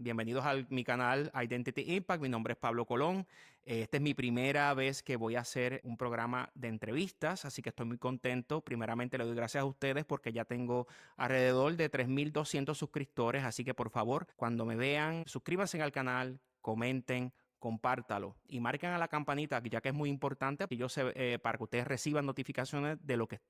Bienvenidos a mi canal Identity Impact. Mi nombre es Pablo Colón. Esta es mi primera vez que voy a hacer un programa de entrevistas, así que estoy muy contento. Primeramente le doy gracias a ustedes porque ya tengo alrededor de 3,200 suscriptores, así que por favor, cuando me vean, suscríbanse al canal, comenten, compártalo y marquen a la campanita, ya que es muy importante para que ustedes reciban notificaciones de lo que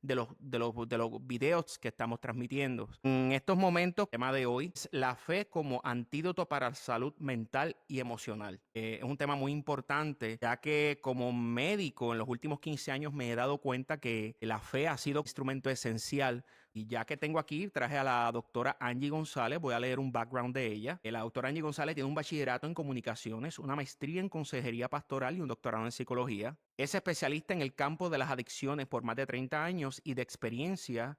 de los videos que estamos transmitiendo. En estos momentos, el tema de hoy es la fe como antídoto para la salud mental y emocional. Es un tema muy importante, ya que como médico en los últimos 15 años me he dado cuenta que la fe ha sido un instrumento esencial. Y ya que tengo aquí, traje a la doctora Angie González, voy a leer un background de ella. La doctora Angie González tiene un bachillerato en comunicaciones, una maestría en consejería pastoral y un doctorado en psicología. Es especialista en el campo de las adicciones por más de 30 años y de experiencia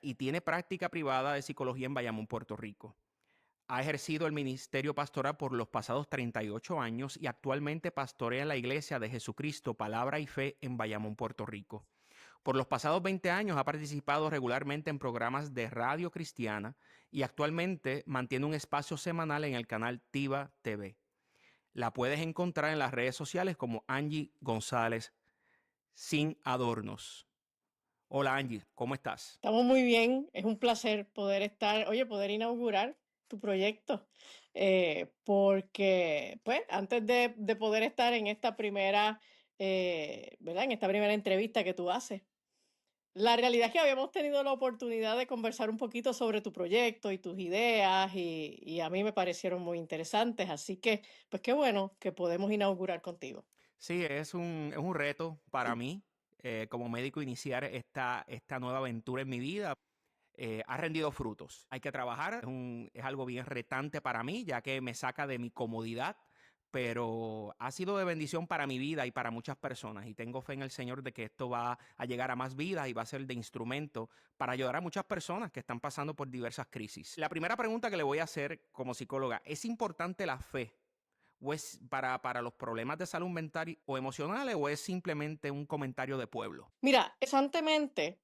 y tiene práctica privada de psicología en Bayamón, Puerto Rico. Ha ejercido el ministerio pastoral por los pasados 38 años y actualmente pastorea en la Iglesia de Jesucristo, Palabra y Fe en Bayamón, Puerto Rico. Por los pasados 20 años ha participado regularmente en programas de radio cristiana y actualmente mantiene un espacio semanal en el canal Tiva TV. La puedes encontrar en las redes sociales como Angie González sin adornos. Hola Angie, ¿cómo estás? Estamos muy bien, es un placer poder poder inaugurar tu proyecto, porque, pues, antes de poder estar en esta primera, ¿verdad? En esta primera entrevista que tú haces, la realidad es que habíamos tenido la oportunidad de conversar un poquito sobre tu proyecto y tus ideas, y a mí me parecieron muy interesantes, así que, pues, qué bueno que podemos inaugurar contigo. Sí, es un reto para mí como médico iniciar esta nueva aventura en mi vida. Ha rendido frutos. Hay que trabajar, es algo bien retante para mí, ya que me saca de mi comodidad, pero ha sido de bendición para mi vida y para muchas personas. Y tengo fe en el Señor de que esto va a llegar a más vidas y va a ser de instrumento para ayudar a muchas personas que están pasando por diversas crisis. La primera pregunta que le voy a hacer como psicóloga, ¿es importante la fe? ¿O es para los problemas de salud mental o emocionales o es simplemente un comentario de pueblo? Mira, interesantemente,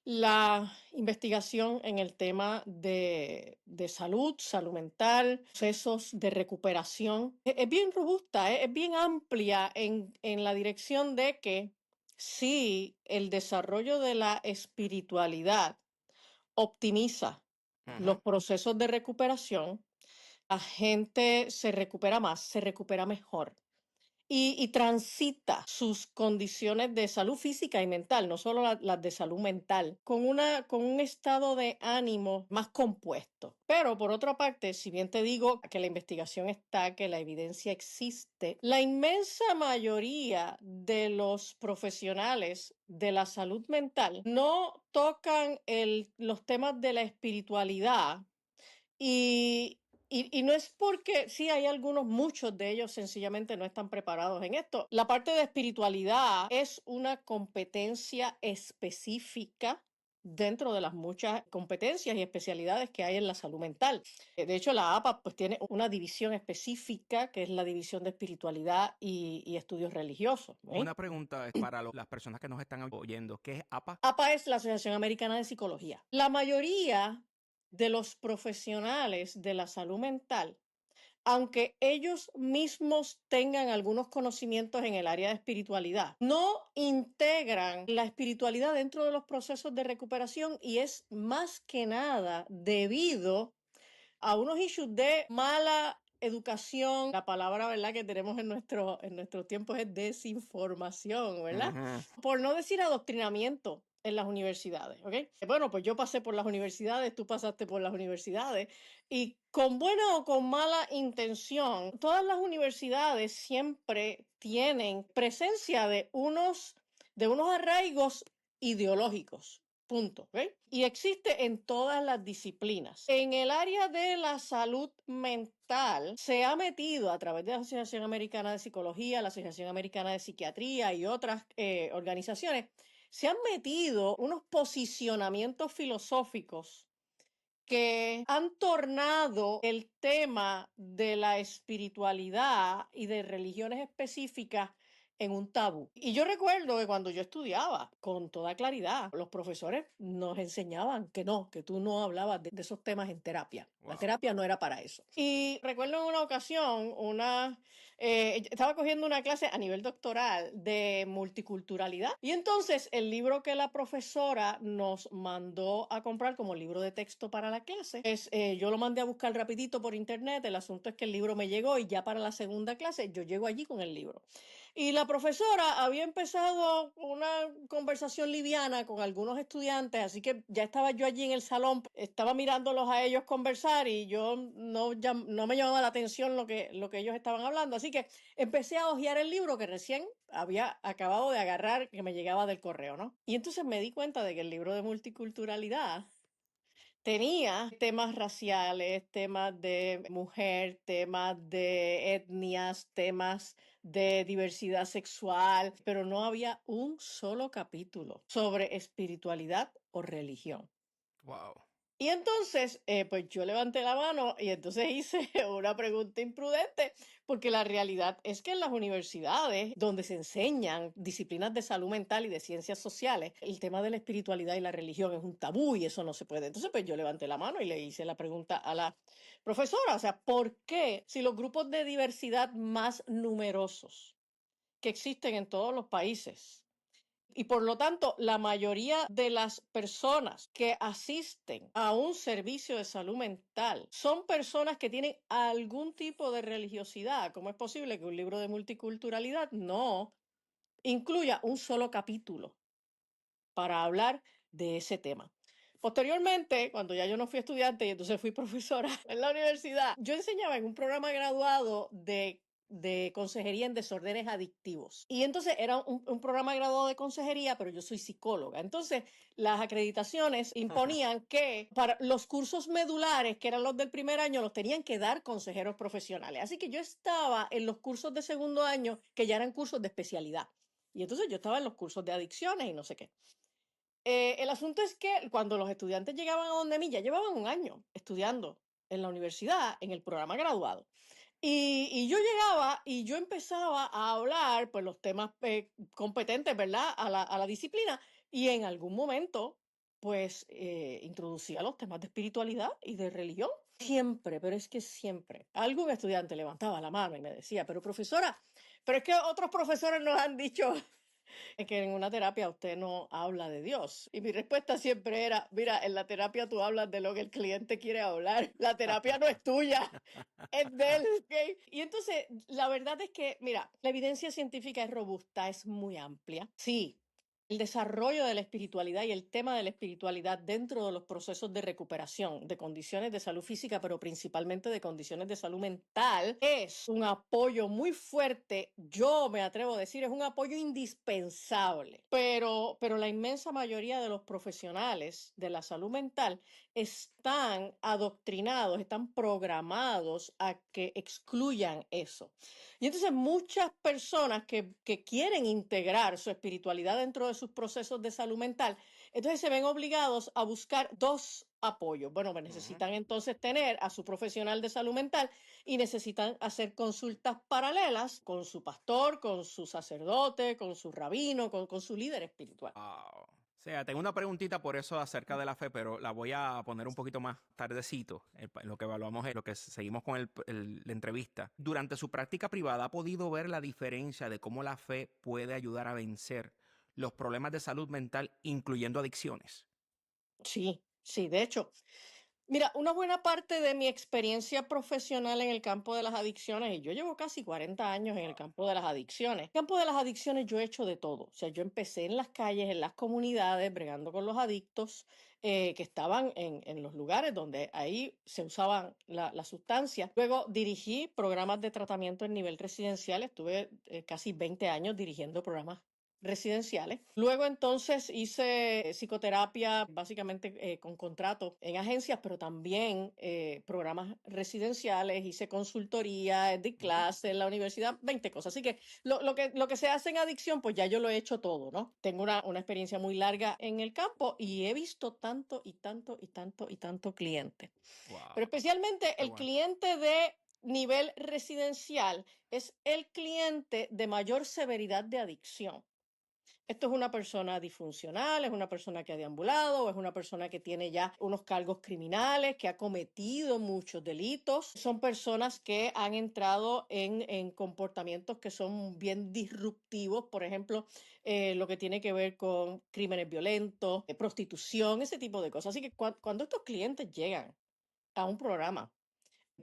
la investigación en el tema de salud mental, procesos de recuperación, es bien robusta, es bien amplia en la dirección de que si el desarrollo de la espiritualidad optimiza Ujú. los procesos de recuperación, la gente se recupera más, se recupera mejor y transita sus condiciones de salud física y mental, no solo las de salud mental, con un estado de ánimo más compuesto. Pero por otra parte, si bien te digo que la investigación está, que la evidencia existe, la inmensa mayoría de los profesionales de la salud mental no tocan los temas de la espiritualidad y no es porque sí hay muchos de ellos sencillamente no están preparados en esto. La parte de espiritualidad es una competencia específica dentro de las muchas competencias y especialidades que hay en la salud mental. De hecho, la APA pues tiene una división específica que es la división de espiritualidad y estudios religiosos. Una pregunta es para las personas que nos están oyendo. ¿Qué es APA? APA es la Asociación Americana de Psicología. La mayoría de los profesionales de la salud mental, aunque ellos mismos tengan algunos conocimientos en el área de espiritualidad, no integran la espiritualidad dentro de los procesos de recuperación y es más que nada debido a unos issues de mala educación. La palabra, ¿verdad?, que tenemos en nuestros tiempos es desinformación, ¿verdad? Ujú. Por no decir adoctrinamiento en las universidades, ¿ok? Bueno, pues yo pasé por las universidades, tú pasaste por las universidades y con buena o con mala intención, todas las universidades siempre tienen presencia de unos arraigos ideológicos. Punto. ¿Ok? Y existe en todas las disciplinas. En el área de la salud mental se ha metido a través de la Asociación Americana de Psicología, la Asociación Americana de Psiquiatría y otras organizaciones, se han metido unos posicionamientos filosóficos que han tornado el tema de la espiritualidad y de religiones específicas en un tabú. Y yo recuerdo que cuando yo estudiaba, con toda claridad, los profesores nos enseñaban que no, que tú no hablabas de esos temas en terapia. La Wow. terapia no era para eso. Y recuerdo en una ocasión, estaba cogiendo una clase a nivel doctoral de multiculturalidad. Y entonces el libro que la profesora nos mandó a comprar como libro de texto para la clase, yo lo mandé a buscar rapidito por internet. El asunto es que el libro me llegó y ya para la segunda clase yo llego allí con el libro. Y la profesora había empezado una conversación liviana con algunos estudiantes, así que ya estaba yo allí en el salón, estaba mirándolos a ellos conversar y yo no me llamaba la atención lo que ellos estaban hablando, así que empecé a hojear el libro que recién había acabado de agarrar, que me llegaba del correo, ¿no? Y entonces me di cuenta de que el libro de multiculturalidad tenía temas raciales, temas de mujer, temas de etnias, temas de diversidad sexual, pero no había un solo capítulo sobre espiritualidad o religión. Wow. Y entonces, pues yo levanté la mano y entonces hice una pregunta imprudente, porque la realidad es que en las universidades donde se enseñan disciplinas de salud mental y de ciencias sociales, el tema de la espiritualidad y la religión es un tabú y eso no se puede. Entonces, pues yo levanté la mano y le hice la pregunta a la profesora, o sea, ¿por qué si los grupos de diversidad más numerosos que existen en todos los países y por lo tanto, la mayoría de las personas que asisten a un servicio de salud mental son personas que tienen algún tipo de religiosidad? ¿Cómo es posible que un libro de multiculturalidad no incluya un solo capítulo para hablar de ese tema? Posteriormente, cuando ya yo no fui estudiante y entonces fui profesora en la universidad, yo enseñaba en un programa graduado de consejería en desórdenes adictivos. Y entonces era un programa graduado de consejería, pero yo soy psicóloga. Entonces, las acreditaciones imponían que para los cursos medulares, que eran los del primer año, los tenían que dar consejeros profesionales. Así que yo estaba en los cursos de segundo año, que ya eran cursos de especialidad. Y entonces yo estaba en los cursos de adicciones y no sé qué. El asunto es que cuando los estudiantes llegaban a donde mí, ya llevaban un año estudiando en la universidad, en el programa graduado. Y yo llegaba y yo empezaba a hablar, pues, los temas competentes, ¿verdad? A la disciplina. Y en algún momento, pues, introducía los temas de espiritualidad y de religión. Siempre, pero es que siempre. Algún estudiante levantaba la mano y me decía, pero profesora, pero es que otros profesores nos han dicho es que en una terapia usted no habla de Dios. Y mi respuesta siempre era, mira, en la terapia tú hablas de lo que el cliente quiere hablar. La terapia no es tuya, es de él. ¿Ok? Y entonces, la verdad es que, mira, la evidencia científica es robusta, es muy amplia. Sí. El desarrollo de la espiritualidad y el tema de la espiritualidad dentro de los procesos de recuperación de condiciones de salud física, pero principalmente de condiciones de salud mental, es un apoyo muy fuerte. Yo me atrevo a decir, es un apoyo indispensable. Pero la inmensa mayoría de los profesionales de la salud mental están adoctrinados, están programados a que excluyan eso. Y entonces muchas personas que quieren integrar su espiritualidad dentro de sus procesos de salud mental, entonces se ven obligados a buscar dos apoyos. Bueno, pues Ujú. necesitan entonces tener a su profesional de salud mental y necesitan hacer consultas paralelas con su pastor, con su sacerdote, con su rabino, con su líder espiritual. Wow. O sea, tengo una preguntita por eso acerca de la fe, pero la voy a poner un poquito más tardecito, en lo que evaluamos, en lo que seguimos con la entrevista. Durante su práctica privada, ¿ha podido ver la diferencia de cómo la fe puede ayudar a vencer los problemas de salud mental, incluyendo adicciones? Sí, sí, de hecho, mira, una buena parte de mi experiencia profesional en el campo de las adicciones, y yo llevo casi 40 años en el campo de las adicciones. En el campo de las adicciones yo he hecho de todo. O sea, yo empecé en las calles, en las comunidades, bregando con los adictos que estaban en los lugares donde ahí se usaban la sustancia. Luego dirigí programas de tratamiento en nivel residencial. Estuve casi 20 años dirigiendo programas residenciales. Luego entonces hice psicoterapia básicamente con contrato en agencias, pero también programas residenciales, hice consultoría, di Ujú. clase en la universidad, 20 cosas. Así que lo que se hace en adicción, pues ya yo lo he hecho todo, ¿no? Tengo una experiencia muy larga en el campo y he visto tanto y tanto y tanto y tanto cliente. Pero Wow. especialmente Qué el bueno. cliente de nivel residencial es el cliente de mayor severidad de adicción. Esto es una persona disfuncional, es una persona que ha deambulado, es una persona que tiene ya unos cargos criminales, que ha cometido muchos delitos. Son personas que han entrado en comportamientos que son bien disruptivos, por ejemplo, lo que tiene que ver con crímenes violentos, prostitución, ese tipo de cosas. Así que cuando estos clientes llegan a un programa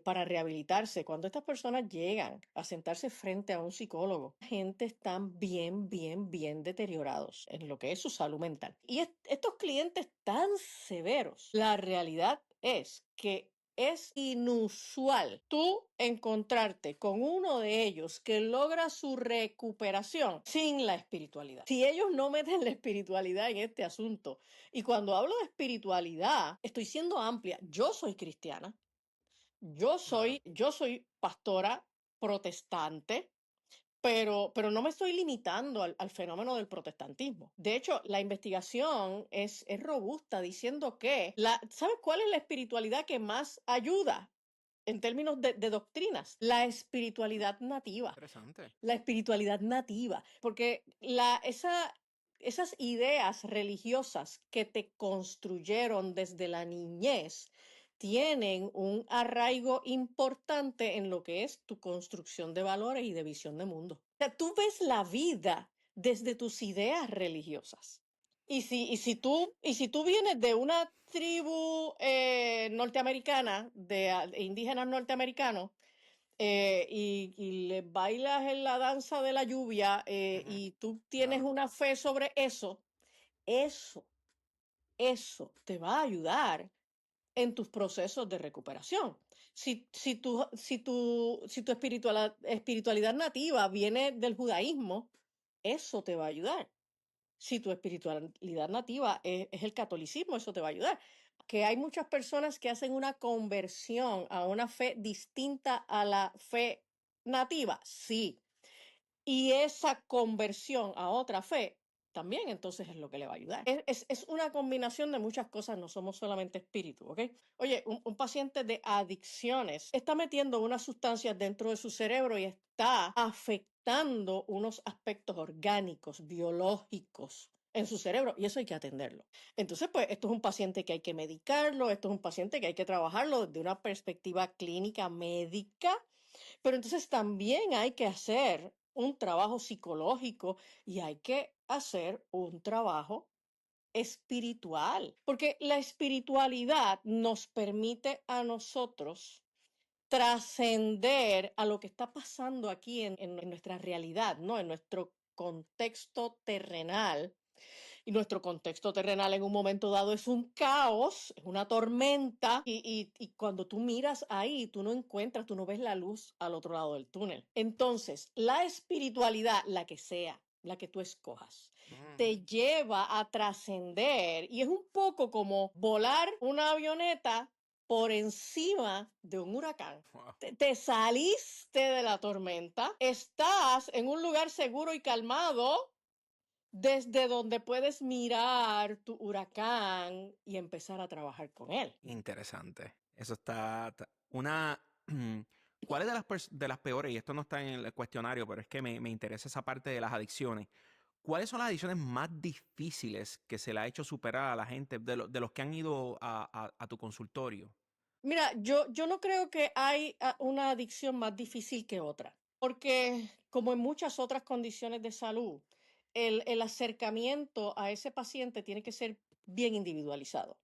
para rehabilitarse, cuando estas personas llegan a sentarse frente a un psicólogo, la gente están bien deteriorados en lo que es su salud mental. Y estos clientes tan severos, la realidad es que es inusual tú encontrarte con uno de ellos que logra su recuperación sin la espiritualidad. Si ellos no meten la espiritualidad en este asunto, y cuando hablo de espiritualidad, estoy siendo amplia. Yo soy cristiana. Claro. Yo soy pastora protestante, pero no me estoy limitando al fenómeno del protestantismo. De hecho, la investigación es robusta diciendo que ¿sabes cuál es la espiritualidad que más ayuda en términos de doctrinas? La espiritualidad nativa. Interesante. La espiritualidad nativa, porque esas ideas religiosas que te construyeron desde la niñez tienen un arraigo importante en lo que es tu construcción de valores y de visión de mundo. O sea, tú ves la vida desde tus ideas religiosas. Y si tú vienes de una tribu norteamericana, de indígenas norteamericanos, y le bailas en la danza de la lluvia, Ujú. y tú tienes Claro. una fe sobre eso, eso, eso te va a ayudar en tus procesos de recuperación. Si tu espiritualidad nativa viene del judaísmo, eso te va a ayudar. Si tu espiritualidad nativa es el catolicismo, eso te va a ayudar. Que hay muchas personas que hacen una conversión a una fe distinta a la fe nativa, sí. Y esa conversión a otra fe también entonces es lo que le va a ayudar. Es una combinación de muchas cosas, no somos solamente espíritu, ¿ok? Oye, un paciente de adicciones está metiendo unas sustancias dentro de su cerebro y está afectando unos aspectos orgánicos, biológicos en su cerebro, y eso hay que atenderlo. Entonces, pues esto es un paciente que hay que medicarlo, esto es un paciente que hay que trabajarlo desde una perspectiva clínica médica, pero entonces también hay que hacer un trabajo psicológico y hay que hacer un trabajo espiritual, porque la espiritualidad nos permite a nosotros trascender a lo que está pasando aquí en nuestra realidad, ¿no? En nuestro contexto terrenal, y nuestro contexto terrenal en un momento dado es un caos, es una tormenta, y cuando tú miras ahí, tú no encuentras, tú no ves la luz al otro lado del túnel. Entonces, la espiritualidad, la que sea, la que tú escojas, Mm. te lleva a trascender, y es un poco como volar una avioneta por encima de un huracán. Wow. Te saliste de la tormenta, estás en un lugar seguro y calmado, desde donde puedes mirar tu huracán y empezar a trabajar con él. Interesante. Eso una. ¿Cuál es de las peores? Y esto no está en el cuestionario, pero es que me interesa esa parte de las adicciones. ¿Cuáles son las adicciones más difíciles que se le ha hecho superar a la gente de los que han ido a tu consultorio? Mira, yo no creo que hay una adicción más difícil que otra, porque como en muchas otras condiciones de salud, el acercamiento a ese paciente tiene que ser bien individualizado.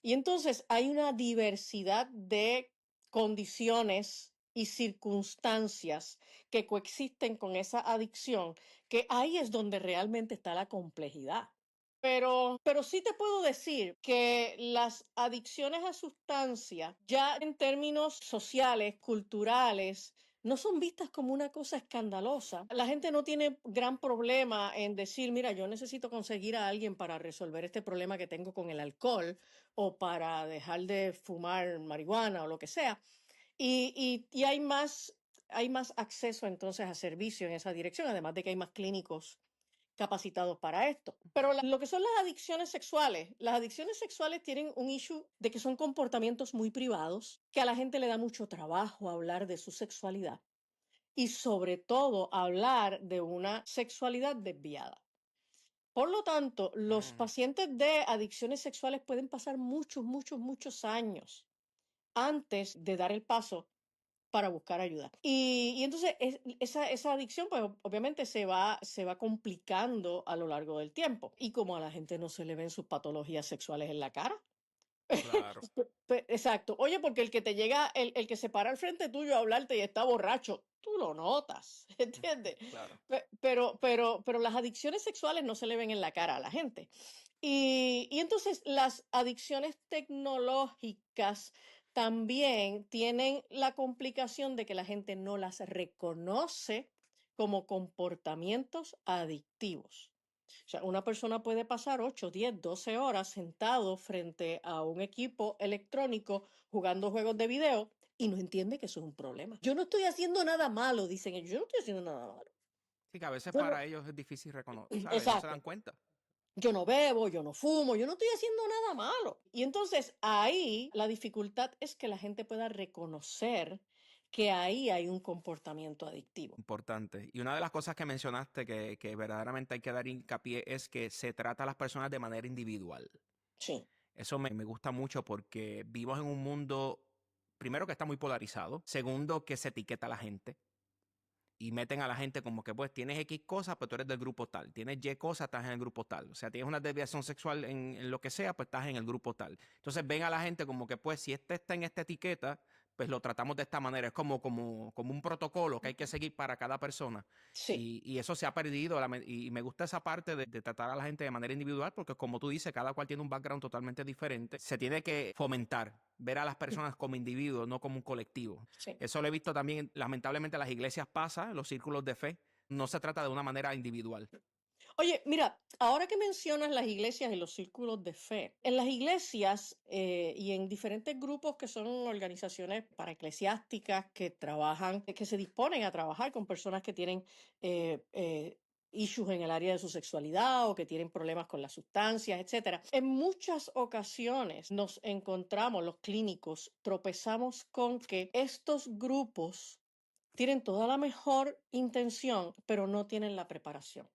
Y entonces hay una diversidad de condiciones y circunstancias que coexisten con esa adicción, que ahí es donde realmente está la complejidad. Pero sí te puedo decir que las adicciones a sustancias, ya en términos sociales, culturales, no son vistas como una cosa escandalosa. La gente no tiene gran problema en decir, mira, yo necesito conseguir a alguien para resolver este problema que tengo con el alcohol, o para dejar de fumar marihuana o lo que sea. Y hay más acceso entonces a servicio en esa dirección, además de que hay más clínicos capacitados para esto. Pero lo que son las adicciones sexuales tienen un issue de que son comportamientos muy privados, que a la gente le da mucho trabajo hablar de su sexualidad y sobre todo hablar de una sexualidad desviada. Por lo tanto, los Mm, pacientes de adicciones sexuales pueden pasar muchos, muchos, muchos años antes de dar el paso para buscar ayuda. Y entonces esa adicción, pues obviamente se va complicando a lo largo del tiempo. Y como a la gente no se le ven sus patologías sexuales en la cara. claro, Exacto. Oye, porque el que te llega, el que se para al frente tuyo a hablarte y está borracho, tú lo notas, ¿entiendes? claro. Pero las adicciones sexuales no se le ven en la cara a la gente. Y entonces las adicciones tecnológicas también tienen la complicación de que la gente no las reconoce como comportamientos adictivos. O sea, una persona puede pasar 8, 10, 12 horas sentado frente a un equipo electrónico jugando juegos de video y no entiende que eso es un problema. Yo no estoy haciendo nada malo, dicen ellos. Yo no estoy haciendo nada malo. Sí, que a veces Yo no- para ellos es difícil reconocer, ¿sabes? No se dan Exacto. cuenta. Yo no bebo, yo no fumo, yo no estoy haciendo nada malo. Y entonces ahí la dificultad es que la gente pueda reconocer que ahí hay un comportamiento adictivo. Importante. Y una de las cosas que mencionaste que verdaderamente hay que dar hincapié es que se trata a las personas de manera individual. Sí, Eso me gusta mucho porque vivimos en un mundo, primero que está muy polarizado, segundo que se etiqueta a la gente y meten a la gente como que pues tienes X cosas, pues tú eres del grupo tal, tienes Y cosas, estás en el grupo tal, o sea, tienes una desviación sexual en lo que sea, pues estás en el grupo tal. Entonces ven a la gente como que pues si este está en esta etiqueta, pues lo tratamos de esta manera, es como un protocolo que hay que seguir para cada persona. sí. Y eso se ha perdido y me gusta esa parte de tratar a la gente de manera individual porque como tú dices, cada cual tiene un background totalmente diferente. Se tiene que fomentar, ver a las personas como individuos, no como un colectivo. Sí. Eso lo he visto también, lamentablemente, en las iglesias pasa, en los círculos de fe. No se trata de una manera individual. Oye, mira, ahora que mencionas las iglesias y los círculos de fe, en las iglesias y en diferentes grupos que son organizaciones paraeclesiásticas que trabajan, que se disponen a trabajar con personas que tienen issues en el área de su sexualidad o que tienen problemas con las sustancias, etcétera. En muchas ocasiones nos encontramos, los clínicos, tropezamos con que estos grupos tienen toda la mejor intención, pero no tienen la preparación.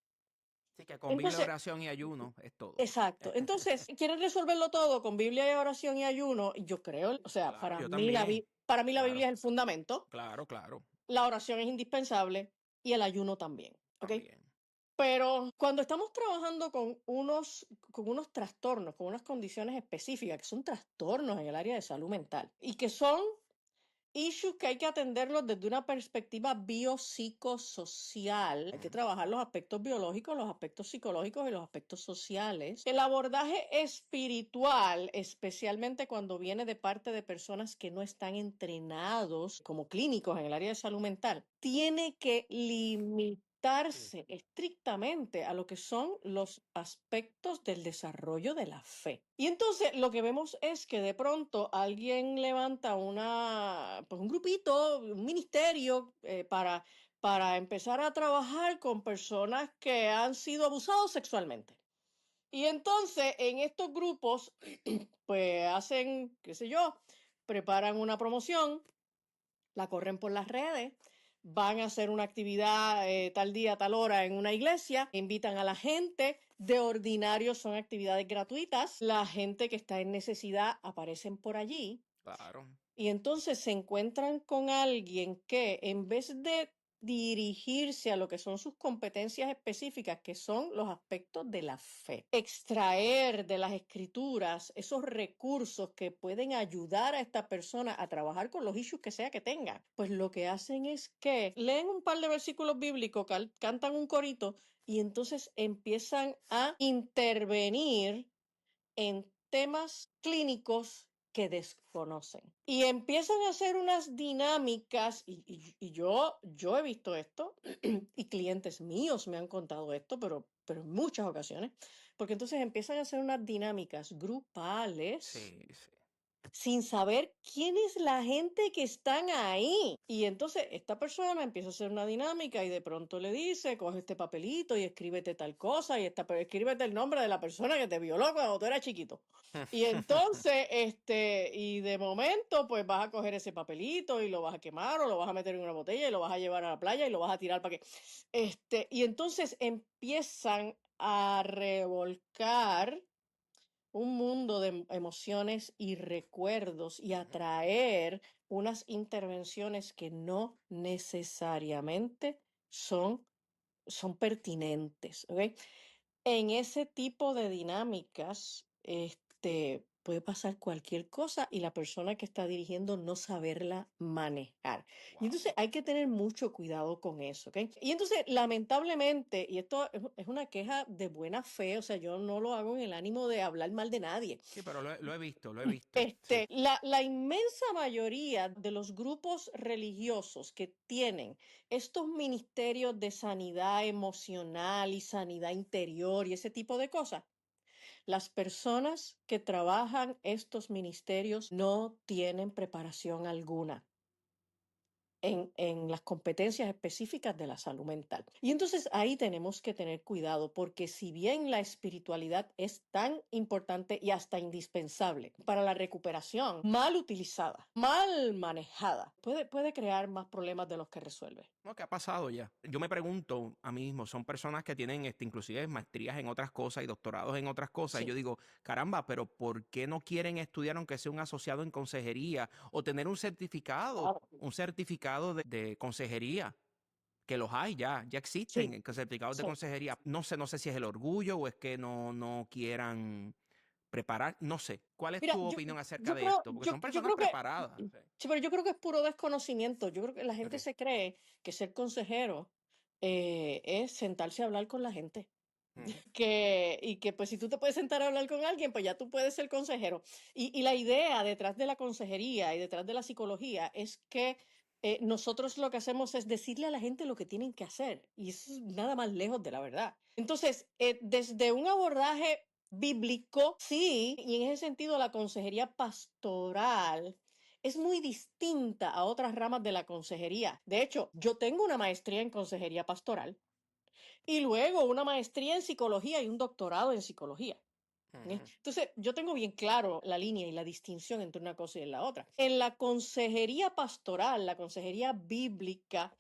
Así que con Biblia, Entonces, oración y ayuno es todo. exacto. Entonces, quieren resolverlo todo con Biblia y oración y ayuno. Y yo creo, o sea, Claro, yo también. para mí la Claro, Biblia es el fundamento, claro, claro. la oración es indispensable y el ayuno también, ¿ok? También. Pero cuando estamos trabajando con unos trastornos, con unas condiciones específicas, que son trastornos en el área de salud mental y que son issues que hay que atenderlos desde una perspectiva biopsicosocial. Hay que Ujú. trabajar los aspectos biológicos, los aspectos psicológicos y los aspectos sociales. El abordaje espiritual, especialmente cuando viene de parte de personas que no están entrenados como clínicos en el área de salud mental, tiene que limitarse estrictamente a lo que son los aspectos del desarrollo de la fe. Y entonces lo que vemos es que de pronto alguien levanta pues un grupito, un ministerio para empezar a trabajar con personas que han sido abusados sexualmente. Y entonces en estos grupos, pues hacen, qué sé yo, preparan una promoción, la corren por las redes, van a hacer una actividad tal día, tal hora en una iglesia, invitan a la gente, de ordinario son actividades gratuitas, la gente que está en necesidad aparecen por allí Claro. y entonces se encuentran con alguien que en vez de dirigirse a lo que son sus competencias específicas, que son los aspectos de la fe, extraer de las escrituras esos recursos que pueden ayudar a esta persona a trabajar con los issues que sea que tenga, pues lo que hacen es que leen un par de versículos bíblicos, cantan un corito y entonces empiezan a intervenir en temas clínicos que desconocen. Y empiezan a hacer unas dinámicas, y yo he visto esto, y clientes míos me han contado esto, pero en muchas ocasiones, porque entonces empiezan a hacer unas dinámicas grupales Sí, sí. sin saber quién es la gente que están ahí. Y entonces esta persona empieza a hacer una dinámica y de pronto le dice, coge este papelito y escríbete tal cosa y escríbete el nombre de la persona que te violó cuando tú eras chiquito. Y entonces, y de momento, pues vas a coger ese papelito y lo vas a quemar o lo vas a meter en una botella y lo vas a llevar a la playa y lo vas a tirar para que, y entonces empiezan a revolcar un mundo de emociones y recuerdos y Ujú. atraer unas intervenciones que no necesariamente son, son pertinentes, ¿ok? En ese tipo de dinámicas, puede pasar cualquier cosa y la persona que está dirigiendo no saberla manejar. Y entonces Wow. hay que tener mucho cuidado con eso, ¿ok? Y entonces, lamentablemente, y esto es una queja de buena fe, o sea, yo no lo hago en el ánimo de hablar mal de nadie. Sí, pero lo he visto, lo he visto. Sí. La inmensa mayoría de los grupos religiosos que tienen estos ministerios de sanidad emocional y sanidad interior y ese tipo de cosas, las personas que trabajan estos ministerios no tienen preparación alguna en las competencias específicas de la salud mental. Y entonces ahí tenemos que tener cuidado porque si bien la espiritualidad es tan importante y hasta indispensable para la recuperación, mal utilizada, mal manejada, puede crear más problemas de los que resuelve. No, ¿qué ha pasado ya? Yo me pregunto a mí mismo, son personas que tienen inclusive maestrías en otras cosas y doctorados en otras cosas. Y yo Sí, digo, caramba, pero ¿por qué no quieren estudiar aunque sea un asociado en consejería o tener claro. un certificado de consejería? Que los hay ya Sí, existen certificados de sí. consejería. No sé si es el orgullo o es que no quieran preparar, no sé. ¿Cuál es Mira, tu opinión acerca de esto? Porque son yo personas creo que, preparadas. Sí. sí, pero yo creo que es puro desconocimiento. Yo creo que la gente Ok. se cree que ser consejero es sentarse a hablar con la gente. Ujú. Y que pues si tú te puedes sentar a hablar con alguien, pues ya tú puedes ser consejero. Y la idea detrás de la consejería y detrás de la psicología es que nosotros lo que hacemos es decirle a la gente lo que tienen que hacer. Y eso es nada más lejos de la verdad. Entonces, desde un abordaje bíblico, sí, y en ese sentido la consejería pastoral es muy distinta a otras ramas de la consejería. De hecho, yo tengo una maestría en consejería pastoral y luego una maestría en psicología y un doctorado en psicología. ¿Eh? Ujú. Entonces, yo tengo bien claro la línea y la distinción entre una cosa y la otra. En la consejería pastoral, la consejería bíblica,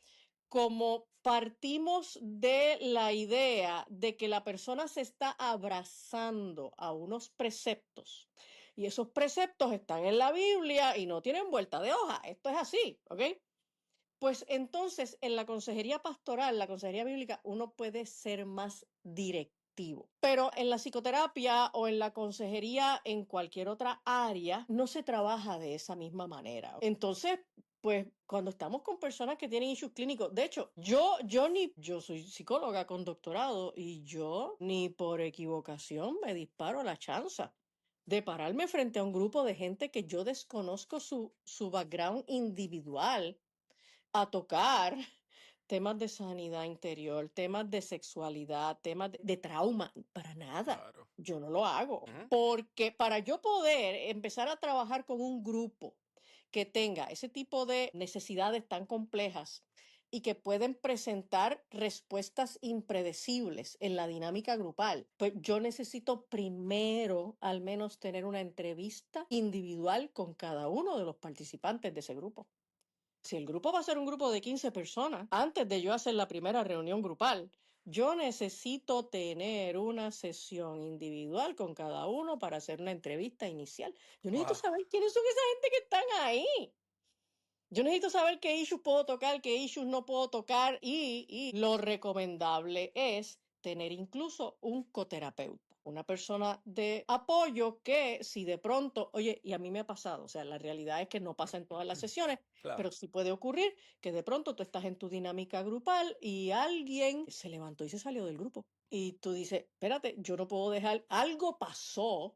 como partimos de la idea de que la persona se está abrazando a unos preceptos y esos preceptos están en la Biblia y no tienen vuelta de hoja, esto es así, ¿ok? Pues entonces, en la consejería pastoral, la consejería bíblica, uno puede ser más directivo. Pero en la psicoterapia o en la consejería en cualquier otra área, no se trabaja de esa misma manera. Entonces, pues cuando estamos con personas que tienen issues clínicos, de hecho, yo soy psicóloga con doctorado y yo ni por equivocación me disparo la chanza de pararme frente a un grupo de gente que yo desconozco su background individual a tocar temas de sanidad interior, temas de sexualidad, temas de trauma, para nada. Claro. Yo no lo hago, Ujú. porque para yo poder empezar a trabajar con un grupo que tenga ese tipo de necesidades tan complejas y que pueden presentar respuestas impredecibles en la dinámica grupal, pues yo necesito primero al menos tener una entrevista individual con cada uno de los participantes de ese grupo. Si el grupo va a ser un grupo de 15 personas, antes de yo hacer la primera reunión grupal, yo necesito tener una sesión individual con cada uno para hacer una entrevista inicial. Yo necesito Wow. saber quiénes son esa gente que están ahí. Yo necesito saber qué issues puedo tocar, qué issues no puedo tocar y lo recomendable es tener incluso un coterapeuta, una persona de apoyo que si de pronto, oye, y a mí me ha pasado, o sea, la realidad es que no pasa en todas las sesiones, pero Claro. sí puede ocurrir que de pronto tú estás en tu dinámica grupal y alguien se levantó y se salió del grupo. Y tú dices, espérate, yo no puedo dejar, algo pasó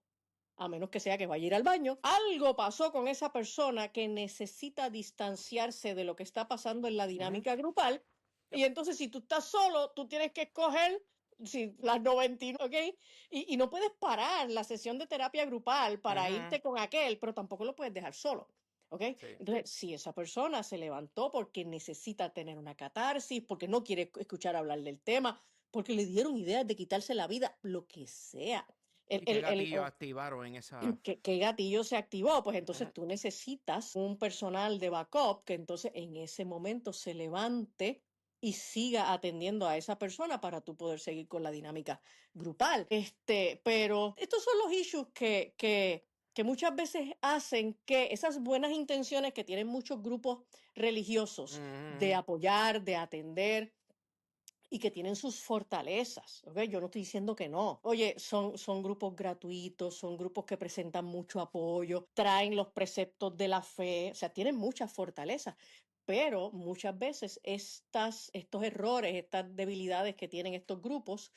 a menos que sea que vaya a ir al baño, algo pasó con esa persona que necesita distanciarse de lo que está pasando en la Ujú. dinámica grupal. Yep. Y entonces, si tú estás solo, tú tienes que escoger sí, las 99, ¿ok? Y no puedes parar la sesión de terapia grupal para Ujú, irte con aquel, pero tampoco lo puedes dejar solo, ¿ok? sí. Entonces, si esa persona se levantó porque necesita tener una catarsis, porque no quiere escuchar hablar del tema, porque le dieron ideas de quitarse la vida, lo que sea. El, ¿Y qué el, el, gatillo activaron en esa? ¿qué gatillo se activó? Pues entonces Ujú. tú necesitas un personal de backup que entonces en ese momento se levante y siga atendiendo a esa persona para tú poder seguir con la dinámica grupal. Pero estos son los issues que muchas veces hacen que esas buenas intenciones que tienen muchos grupos religiosos de Ujú, apoyar, de atender, y que tienen sus fortalezas, ¿ok? Yo no estoy diciendo que no. Oye, son grupos gratuitos, son grupos que presentan mucho apoyo, traen los preceptos de la fe, o sea, tienen muchas fortalezas, pero muchas veces estos errores, estas debilidades que tienen estos grupos,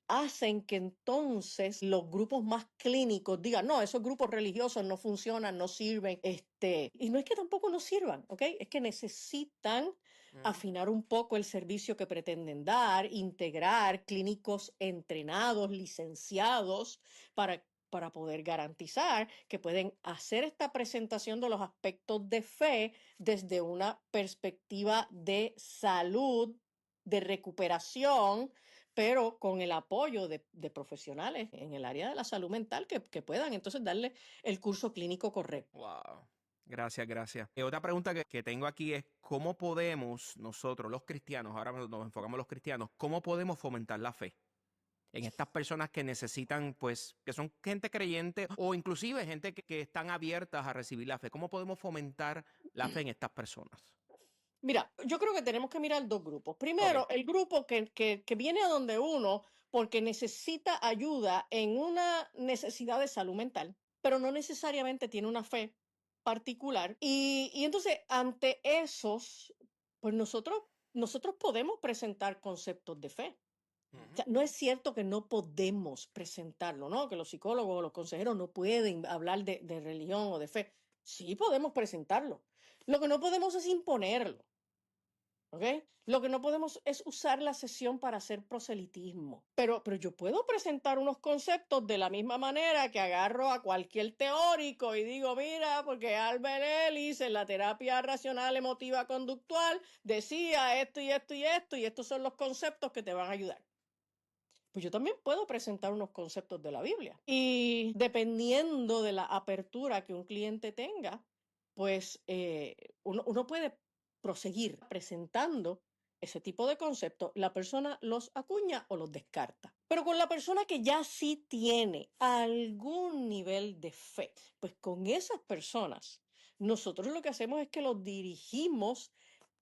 hacen que entonces los grupos más clínicos digan, no, esos grupos religiosos no funcionan, no sirven, y no es que tampoco no sirvan, ¿ok? Es que necesitan ujú. afinar un poco el servicio que pretenden dar, integrar clínicos entrenados, licenciados, para poder garantizar que pueden hacer esta presentación de los aspectos de fe desde una perspectiva de salud, de recuperación, pero con el apoyo de profesionales en el área de la salud mental que puedan entonces darle el curso clínico correcto. Wow. Gracias, gracias. Otra pregunta que tengo aquí es, ¿cómo podemos nosotros, los cristianos, ahora nos enfocamos en los cristianos, cómo podemos fomentar la fe en estas personas que necesitan, pues, que son gente creyente o inclusive gente que están abiertas a recibir la fe? ¿Cómo podemos fomentar la fe en estas personas? Mira, yo creo que tenemos que mirar dos grupos. Ok. Primero, el grupo que viene a donde uno porque necesita ayuda en una necesidad de salud mental, pero no necesariamente tiene una fe particular. Y entonces, ante esos, pues nosotros podemos presentar conceptos de fe. O Ujú. sea, no es cierto que no podemos presentarlo, ¿no? Que los psicólogos o los consejeros no pueden hablar de religión o de fe. Sí podemos presentarlo. Lo que no podemos es imponerlo. ¿Ok? Lo que no podemos es usar la sesión para hacer proselitismo. Pero yo puedo presentar unos conceptos de la misma manera que agarro a cualquier teórico y digo, mira, porque Albert Ellis en la terapia racional emotiva conductual decía esto y esto y esto, y estos son los conceptos que te van a ayudar. Pues yo también puedo presentar unos conceptos de la Biblia. Y dependiendo de la apertura que un cliente tenga, pues uno puede proseguir presentando ese tipo de conceptos. La persona los acuña o los descarta. Pero con la persona que ya sí tiene algún nivel de fe, pues con esas personas, nosotros lo que hacemos es que los dirigimos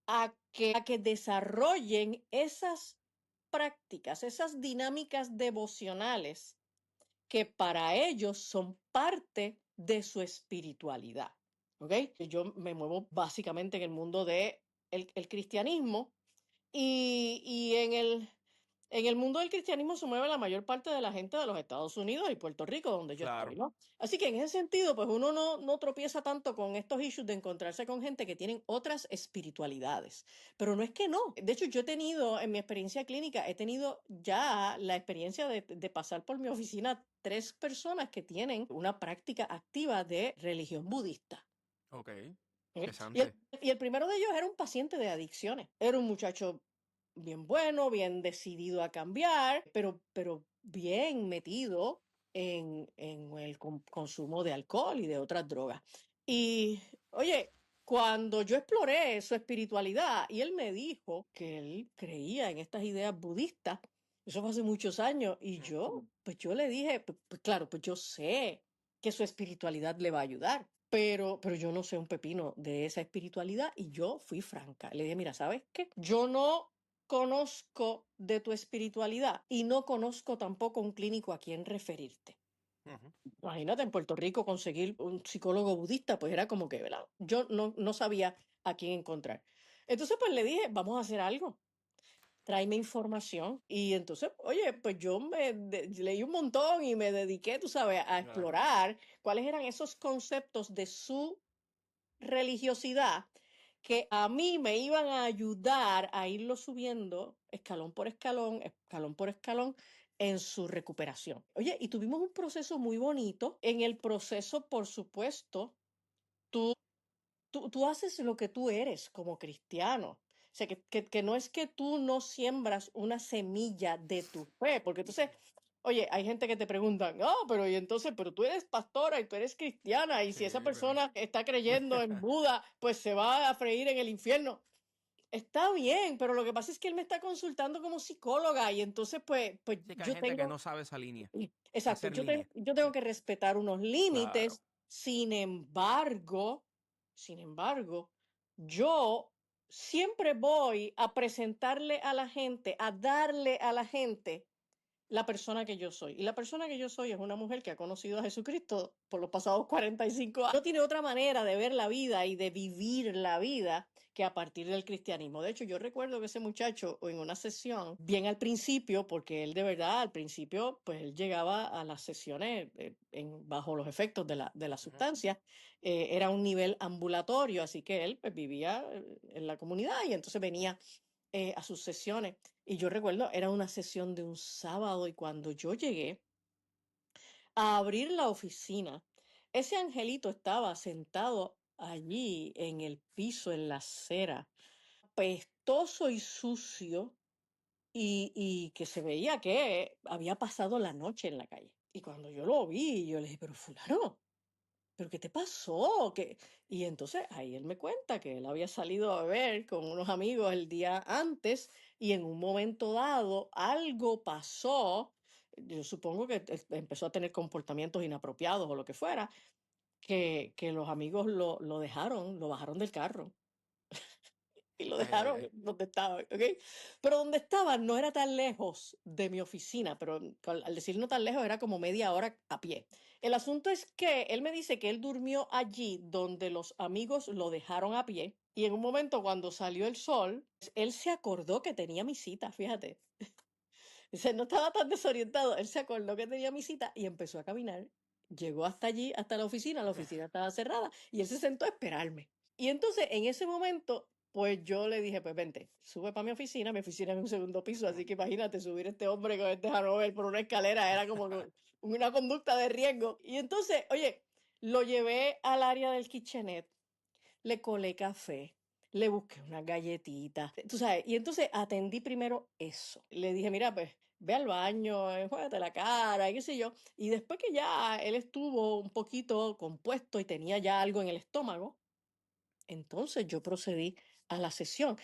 a que desarrollen esas prácticas, esas dinámicas devocionales que para ellos son parte de su espiritualidad. ¿Ok? Yo me muevo básicamente en el mundo del cristianismo y en el mundo del cristianismo se mueve la mayor parte de la gente de los Estados Unidos y Puerto Rico, donde yo estoy, Claro. ¿no? Así que en ese sentido, pues uno no tropieza tanto con estos issues de encontrarse con gente que tienen otras espiritualidades. Pero no es que no. De hecho, yo he tenido, en mi experiencia clínica, he tenido ya la experiencia de pasar por mi oficina 3 personas que tienen una práctica activa de religión budista. Ok. ¿Ok? Y el, Interesante. y el primero de ellos era un paciente de adicciones. Era un muchacho bien bueno, bien decidido a cambiar, pero bien metido en el consumo de alcohol y de otras drogas. Y, oye, cuando yo exploré su espiritualidad y él me dijo que él creía en estas ideas budistas, eso fue hace muchos años, y pues yo le dije, pues claro, pues yo sé que su espiritualidad le va a ayudar. Pero yo no sé un pepino de esa espiritualidad y yo fui franca. Le dije, mira, ¿sabes qué? Yo no conozco de tu espiritualidad y no conozco tampoco un clínico a quien referirte. Ujú. Imagínate en Puerto Rico conseguir un psicólogo budista, pues era como que, ¿verdad? Yo no sabía a quién encontrar. Entonces, pues le dije, vamos a hacer algo, tráeme información. Y entonces, oye, pues yo leí un montón y me dediqué, tú sabes, a Claro. explorar cuáles eran esos conceptos de su religiosidad que a mí me iban a ayudar a irlo subiendo escalón por escalón por escalón, en su recuperación. Oye, y tuvimos un proceso muy bonito. En el proceso, por supuesto, tú haces lo que tú eres como cristiano. O sea, que no es que tú no siembras una semilla de tu fe, porque entonces, oye, hay gente que te pregunta, no, pero y entonces, pero tú eres pastora y tú eres cristiana, y Sí, si esa pero... persona está creyendo en Buda, pues se va a freír en el infierno. Está bien, pero lo que pasa es que él me está consultando como psicóloga y entonces, pues Sí, que hay yo gente que tengo, no sabe esa línea, exacto, hacer línea. yo Sí, tengo que respetar unos claro. límites. Sin embargo, yo siempre voy a presentarle a la gente, a darle a la gente la persona que yo soy. Y la persona que yo soy es una mujer que ha conocido a Jesucristo por los pasados 45 años. No tiene otra manera de ver la vida y de vivir la vida que a partir del cristianismo. De hecho, yo recuerdo que ese muchacho en una sesión, bien al principio, porque él de verdad al principio, pues él llegaba a las sesiones bajo los efectos de la Ujú. sustancia, era un nivel ambulatorio, así que él pues, vivía en la comunidad y entonces venía a sus sesiones. Y yo recuerdo, era una sesión de un sábado y cuando yo llegué a abrir la oficina, ese angelito estaba sentado allí en el piso, en la acera, pestoso y sucio y que se veía que había pasado la noche en la calle. Y cuando yo lo vi, yo le dije, pero fulano, ¿pero qué te pasó? Y entonces ahí él me cuenta que él había salido a beber con unos amigos el día antes y en un momento dado algo pasó. Yo supongo que empezó a tener comportamientos inapropiados o lo que fuera, que los amigos lo dejaron, lo bajaron del carro y lo Ay, ay, dejaron ay. donde estaba, ¿ok? Pero donde estaba no era tan lejos de mi oficina, pero al decir no tan lejos era como media hora a pie. El asunto es que él me dice que él durmió allí donde los amigos lo dejaron a pie y en un momento cuando salió el sol, él se acordó que tenía mi cita, fíjate. Dice, no estaba tan desorientado, él se acordó que tenía mi cita y empezó a caminar. Llegó hasta allí, hasta la oficina estaba cerrada y él se sentó a esperarme. Y entonces en ese momento, pues yo le dije, pues vente, sube para mi oficina en un segundo piso, Ujú. así que imagínate subir este hombre con este Hanover por una escalera, era como que una conducta de riesgo. Y entonces, oye, lo llevé al área del kitchenet, le colé café, le busqué unas galletitas, tú sabes, y entonces atendí primero eso. Le dije, mira, pues ve al baño, enjuágate la cara, y qué sé yo. Y después que ya él estuvo un poquito compuesto y tenía ya algo en el estómago, entonces yo procedí a la sesión.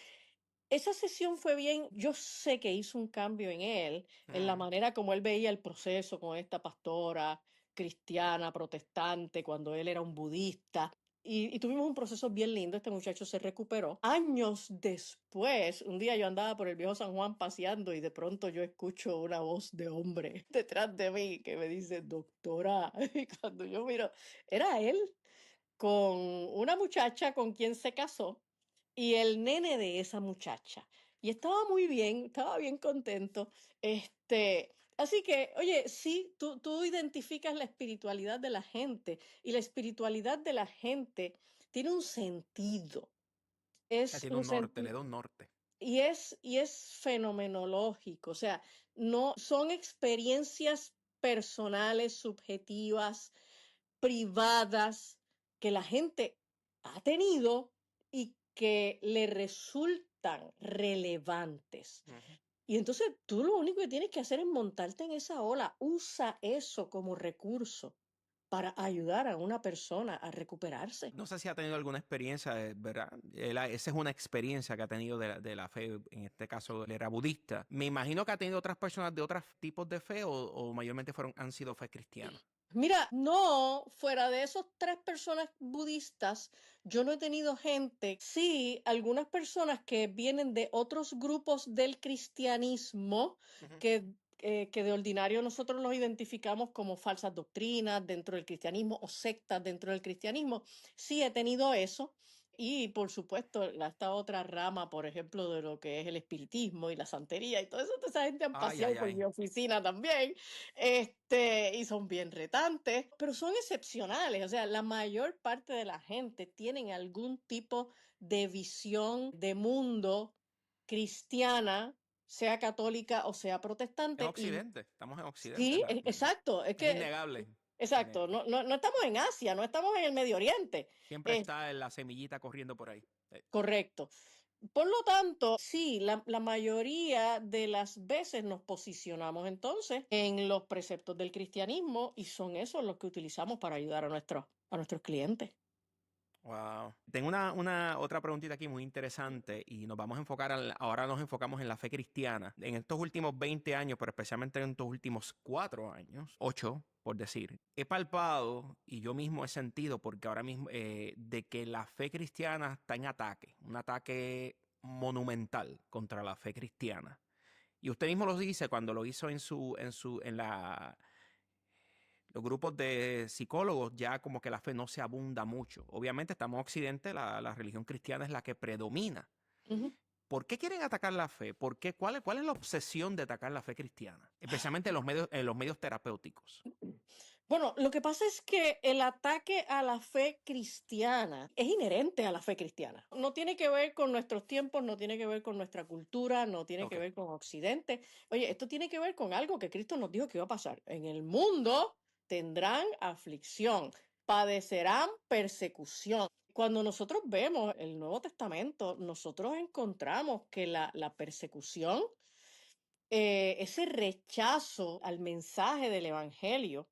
Esa sesión fue bien, yo sé que hizo un cambio en él, en la Ujú. manera como él veía el proceso con esta pastora cristiana, protestante, cuando él era un budista. Y tuvimos un proceso bien lindo, este muchacho se recuperó. Años después, un día yo andaba por el viejo San Juan paseando y de pronto yo escucho una voz de hombre detrás de mí que me dice, doctora, y cuando yo miro, era él con una muchacha con quien se casó y el nene de esa muchacha. Y estaba bien contento. Así que, oye, sí, tú identificas la espiritualidad de la gente y la espiritualidad de la gente tiene un sentido. Que Es tiene un un norte, sentido le da un norte. y es fenomenológico. O sea, no son experiencias personales, subjetivas, privadas que la gente ha tenido y que le resultan relevantes. Ujú. Y entonces tú lo único que tienes que hacer es montarte en esa ola. Usa eso como recurso para ayudar a una persona a recuperarse. No sé si ha tenido alguna experiencia, ¿verdad? Esa es una experiencia que ha tenido de la fe, en este caso él era budista. Me imagino que ha tenido otras personas de otros tipos de fe o mayormente han sido fe cristiana. Mira, no, fuera de esos tres personas budistas, yo no he tenido gente, sí, algunas personas que vienen de otros grupos del cristianismo, Ujú. que de ordinario nosotros los identificamos como falsas doctrinas dentro del cristianismo o sectas dentro del cristianismo. Sí, he tenido eso. Y por supuesto, esta otra rama, por ejemplo, de lo que es el espiritismo y la santería y todo eso, toda esa gente han Ay, ay, paseado por mi ay. oficina también y son bien retantes, pero son excepcionales. O sea, la mayor parte de la gente tienen algún tipo de visión de mundo cristiana sea católica o sea En protestante. Y Occidente, estamos en Occidente, sí, exacto, es es que, innegable. exacto, no estamos en Asia, no estamos en el Medio Oriente. Siempre está la semillita corriendo por ahí. Correcto. Por lo tanto, sí, la mayoría de las veces nos posicionamos entonces en los preceptos del cristianismo y son esos los que utilizamos para ayudar a nuestros clientes. Wow. Tengo una otra preguntita aquí muy interesante y nos vamos a enfocar, ahora nos enfocamos en la fe cristiana. En estos últimos 20 años, pero especialmente en estos últimos 4 años, 8 por decir, he palpado y yo mismo he sentido, porque ahora mismo, de que la fe cristiana está en ataque, un ataque monumental contra la fe cristiana. Y usted mismo lo dice cuando lo hizo los grupos de psicólogos, ya como que la fe no se abunda mucho. Obviamente estamos en Occidente, la religión cristiana es la que predomina. Ujú. ¿Por qué quieren atacar la fe? ¿Por qué? ¿Cuál es la obsesión de atacar la fe cristiana? Especialmente en los medios terapéuticos. Bueno, lo que pasa es que el ataque a la fe cristiana es inherente a la fe cristiana. No tiene que ver con nuestros tiempos, no tiene que ver con nuestra cultura, no tiene que Ok, ver con Occidente. Oye, esto tiene que ver con algo que Cristo nos dijo que iba a pasar. En el mundo tendrán aflicción, padecerán persecución. Cuando nosotros vemos el Nuevo Testamento, nosotros encontramos que la persecución, ese rechazo al mensaje del Evangelio,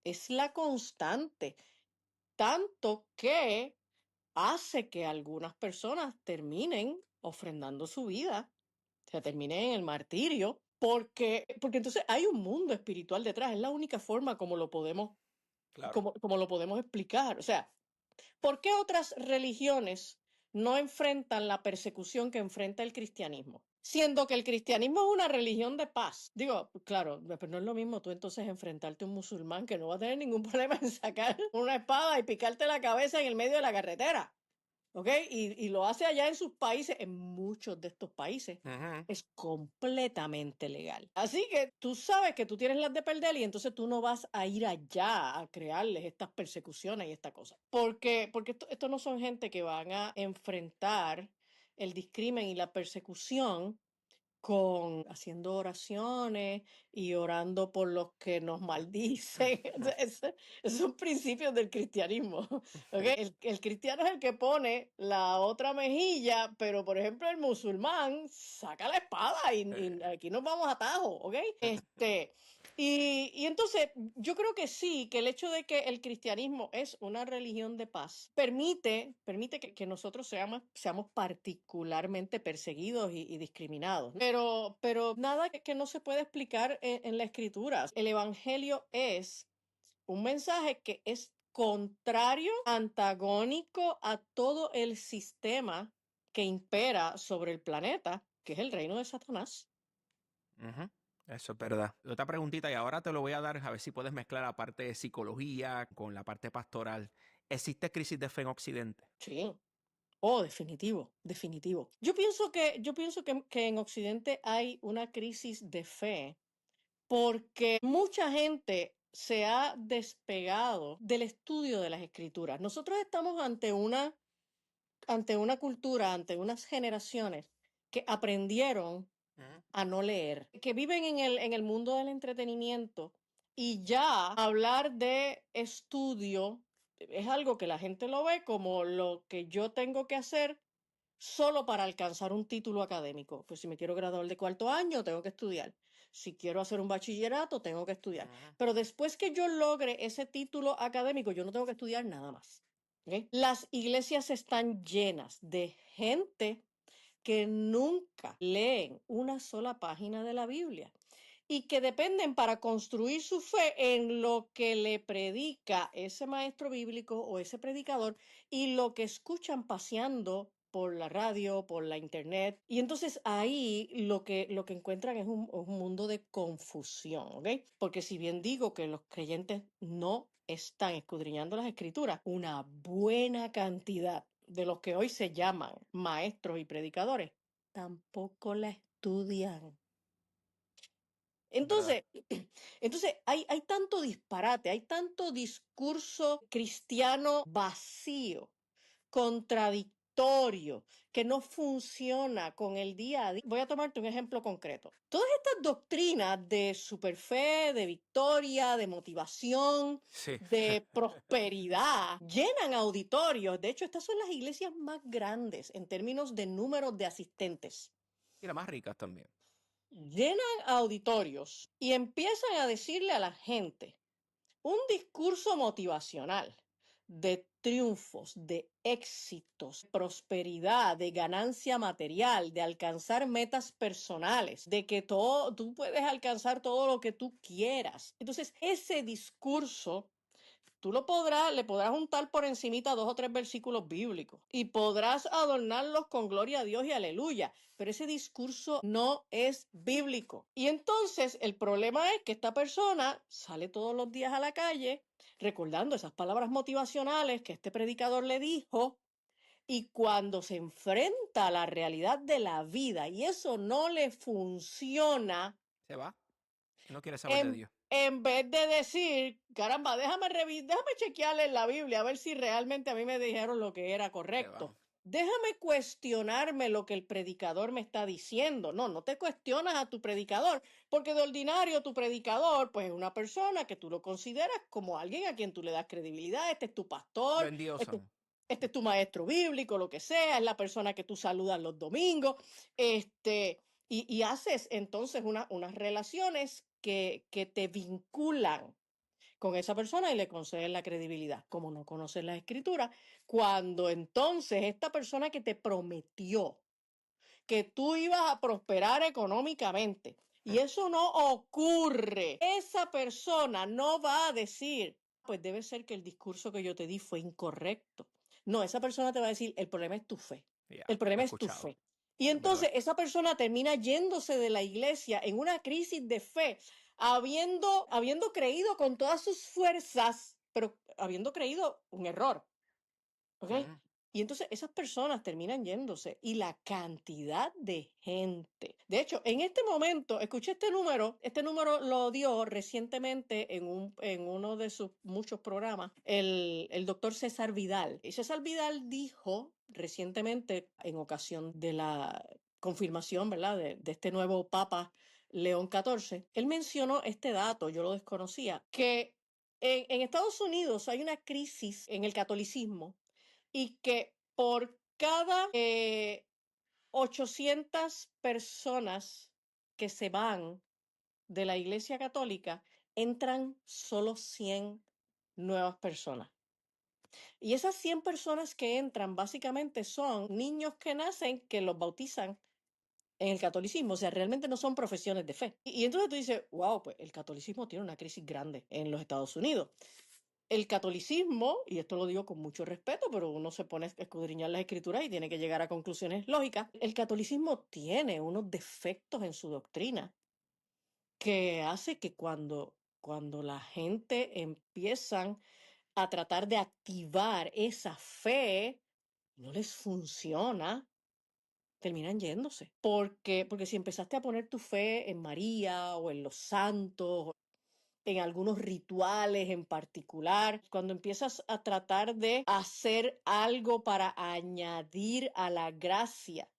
es la constante, tanto que hace que algunas personas terminen ofrendando su vida, se terminen en el martirio, porque entonces hay un mundo espiritual detrás, es la única forma como lo podemos, claro. como lo podemos explicar. O sea, ¿por qué otras religiones no enfrentan la persecución que enfrenta el cristianismo? Siendo que el cristianismo es una religión de paz. Digo, claro, pero no es lo mismo tú entonces enfrentarte a un musulmán que no va a tener ningún problema en sacar una espada y picarte la cabeza en el medio de la carretera. ¿Ok? Y lo hace allá en sus países, en muchos de estos países. Ujú. Es completamente legal. Así que tú sabes que tú tienes las de perder y entonces tú no vas a ir allá a crearles estas persecuciones y esta cosa. Porque esto no son gente que van a enfrentar el discrimen y la persecución con haciendo oraciones y orando por los que nos maldicen. Esos son principios del cristianismo. ¿Ok? El cristiano es el que pone la otra mejilla, pero por ejemplo el musulmán saca la espada y aquí nos vamos a tajo, ¿ok? Y entonces yo creo que sí, que el hecho de que el cristianismo es una religión de paz permite que nosotros seamos particularmente perseguidos y discriminados. Pero nada que no se puede explicar en la escritura. El evangelio es un mensaje que es contrario, antagónico a todo el sistema que impera sobre el planeta, que es el reino de Satanás. Ujú. Eso es verdad. Otra preguntita, y ahora te lo voy a dar, a ver si puedes mezclar la parte de psicología con la parte pastoral. ¿Existe crisis de fe en Occidente? Sí. Oh, definitivo, definitivo. Yo pienso que en Occidente hay una crisis de fe porque mucha gente se ha despegado del estudio de las escrituras. Nosotros estamos ante una cultura, ante unas generaciones que aprendieron Ujú. a no leer, que viven en el mundo del entretenimiento y ya hablar de estudio es algo que la gente lo ve como lo que yo tengo que hacer solo para alcanzar un título académico. Pues si me quiero graduar de cuarto año, tengo que estudiar. Si quiero hacer un bachillerato, tengo que estudiar. Ujú. Pero después que yo logre ese título académico, yo no tengo que estudiar nada más. ¿Ok? Las iglesias están llenas de gente que nunca leen una sola página de la Biblia y que dependen para construir su fe en lo que le predica ese maestro bíblico o ese predicador y lo que escuchan paseando por la radio, por la internet. Y entonces ahí lo que encuentran es un mundo de confusión, ¿ok? Porque si bien digo que los creyentes no están escudriñando las escrituras, una buena cantidad de los que hoy se llaman maestros y predicadores tampoco la estudian. ¿Verdad? Entonces, entonces hay tanto disparate, hay tanto discurso cristiano vacío, contradictorio contradictorio, que no funciona con el día a día. Voy a tomarte un ejemplo concreto. Todas estas doctrinas de superfe, de victoria, de motivación, Sí. de prosperidad, llenan auditorios. De hecho, estas son las iglesias más grandes en términos de números de asistentes. Y las más ricas también. Llenan auditorios y empiezan a decirle a la gente un discurso motivacional de triunfos, de éxitos, prosperidad, de ganancia material, de alcanzar metas personales, de que tú puedes alcanzar todo lo que tú quieras. Entonces, ese discurso le podrás juntar por encimita 2 o 3 versículos bíblicos y podrás adornarlos con gloria a Dios y aleluya, pero ese discurso no es bíblico. Y entonces el problema es que esta persona sale todos los días a la calle recordando esas palabras motivacionales que este predicador le dijo, y cuando se enfrenta a la realidad de la vida y eso no le funciona, Se va. Y no quiere saber de en, Dios. en vez de decir, caramba, déjame chequearle en la Biblia a ver si realmente a mí me dijeron lo que era Se correcto. va. Déjame cuestionarme lo que el predicador me está diciendo. No, no te cuestionas a tu predicador, porque de ordinario tu predicador, pues es una persona que tú lo consideras como alguien a quien tú le das credibilidad. Este es tu pastor, este, Grandioso. este es tu maestro bíblico, lo que sea, es la persona que tú saludas los domingos, y haces entonces unas relaciones que te vinculan con esa persona y le conceden la credibilidad. Como no conoces la escritura, cuando entonces esta persona que te prometió que tú ibas a prosperar económicamente y eso no ocurre, esa persona no va a decir, pues debe ser que el discurso que yo te di fue incorrecto. No, esa persona te va a decir, el problema es tu fe. Ya, El lo he problema es tu escuchado. fe. Y Es verdad. entonces esa persona termina yéndose de la iglesia en una crisis de fe, habiendo creído con todas sus fuerzas, pero habiendo creído un error. ¿Ok? Ujú. Y entonces esas personas terminan yéndose y la cantidad de gente. De hecho, en este momento, escuché este número lo dio recientemente en uno de sus muchos programas el doctor César Vidal. Y César Vidal dijo recientemente, en ocasión de la confirmación, ¿verdad?, de este nuevo Papa León XIV, él mencionó este dato, yo lo desconocía, que en Estados Unidos hay una crisis en el catolicismo y que por cada 800 personas que se van de la Iglesia Católica, entran solo 100 nuevas personas. Y esas 100 personas que entran básicamente son niños que nacen que los bautizan en el catolicismo, o sea, realmente no son profesiones de fe. Y entonces tú dices, wow, pues el catolicismo tiene una crisis grande en los Estados Unidos. El catolicismo, y esto lo digo con mucho respeto, pero uno se pone a escudriñar las escrituras y tiene que llegar a conclusiones lógicas, el catolicismo tiene unos defectos en su doctrina que hace que cuando la gente empiezan a tratar de activar esa fe, no les funciona, terminan yéndose. Porque si empezaste a poner tu fe en María o en los santos, en algunos rituales en particular, cuando empiezas a tratar de hacer algo para añadir a la gracia,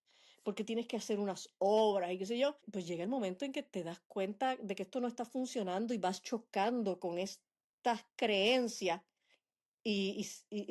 porque tienes que hacer unas obras y qué sé yo, pues llega el momento en que te das cuenta de que esto no está funcionando y vas chocando con estas creencias y